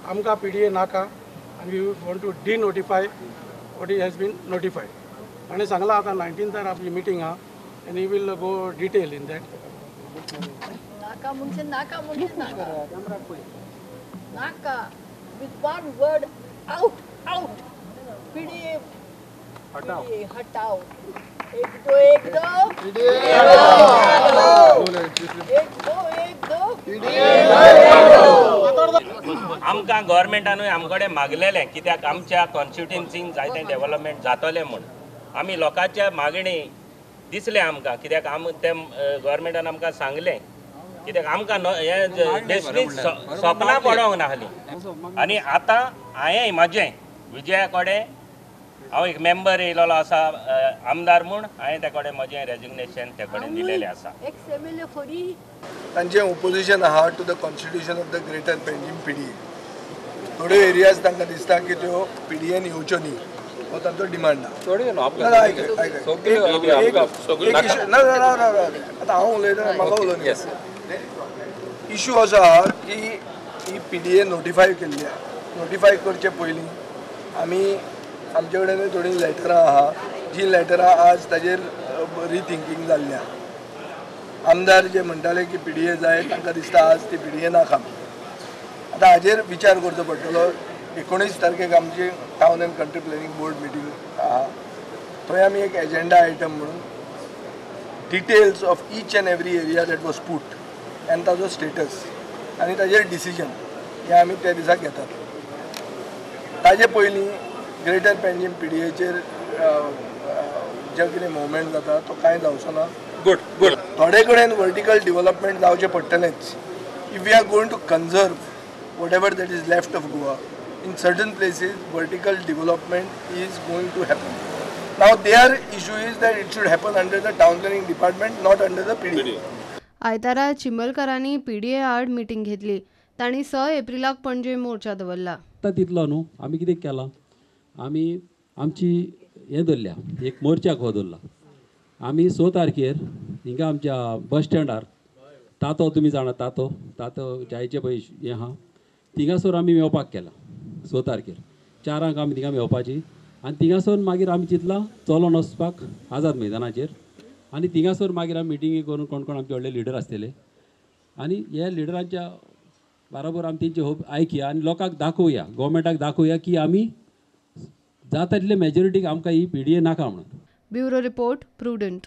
आमका PDA नाका and we want to denotify what has been notified. आणि सांगला आता 19th आपली मीटिंग हा and he will go detail in that. नाका with one word out PDA हटाओ एक दो आमकां गव्हर्मेंटानूय आमकडे मागलेलें कित्याक आमच्या कॉन्स्टिट्युएन्सीन जायते डेव्हलपमेंट जातलें म्हूण आमी लोकांच्या मागणी दिसले आमकां कित्याक ते गव्हर्मेंटान आमकां सांगलें कित्याक आमकां हें डेस्टिनी सपनां पडोंक नाहलीं आनी आतां हांवें म्हाजें विजया कडेन हांव एक मेंबर येयलोलो आसा आमदार म्हूण हांवें ते कडेन म्हजें रेजिग्नेशन ते कडेन दिलेलें आसा तांचें ओपोजिशन आहा to the constitution of the greater Panjim PDA थोड्यो एरियाज तांकां दिसता की त्यो PDAन येवच्यो न्ही हो तांचो डिमांड आहा आतां हांव उलयतां म्हाका उलोवंक इशू असो आहा की ही PDA नोटिफाय केल्ली आहा नोटिफाय करचे पयलीं आमी आमचे कडेन थोडी लेटरां आहा जी लेटरां आज ताजेर रिथिंकींग जाल्लें आहा आमदार जे म्हणटाले की PDA जाय तांकां दिसता आज ती PDA नाका आतां हाजेर विचार करचो पडटलो 19 तारखेक आमची town end country planning board meeting आहा थंय आमी एक एजेंडा आयटम म्हणून details of each end every area that was put आनी ताजो स्टेटस आनी ताजेर डिसिजन हें आमी त्या दिसाक घेतात ताजे पयलीं ग्रेटर पेंजीम PDAचेर जे कितें मुवमेंट जाता तो कांय जावचो ना गुड थोडे कडेन वर्टिकल डेव्हलपमेंट जावचें पडटलेंच if we are going to conserve whatever that is left of Goa in certain places vertical development is going to happen now there issue is that it should happen under the town planning department not under the PDA आयतारा चिंबलकरांनी PDA आड meeting घेतली तांणी 6 एप्रिलाक पणजे मोर्चा दवरला आतां तितलो न्हू आमी कितें केलां आमी आमची हें धरल्या एक मोर्चाक हो दवरला आमी 6 तारखेर हिंगा आमच्या बस स्टँडार तातो तुमी जाणा तातो चायेचे पळय हें आहा थिंगासर आमी मेवपाक केला 6 तारखेर 4 आमी थिंगा मेवपाची आनी थिंगासर मागीर आमी चिंतलां चलोन वचपाक आझाद मैदानाचेर आनी थिंगासर मागीर आमी मिटिंगी करून कोण कोण आमचे व्हडले लिडर आसतले आनी ह्या लिडरांच्या बरोबर आमी तेंचे होप आयकया आनी लोकांक दाखोवया गव्हर्मेंटाक दाखोवया की आमी जाता तितले मेजॉरिटीक आमकां ही PDA नाका म्हणून ब्युरो रिपोर्ट प्रुडंट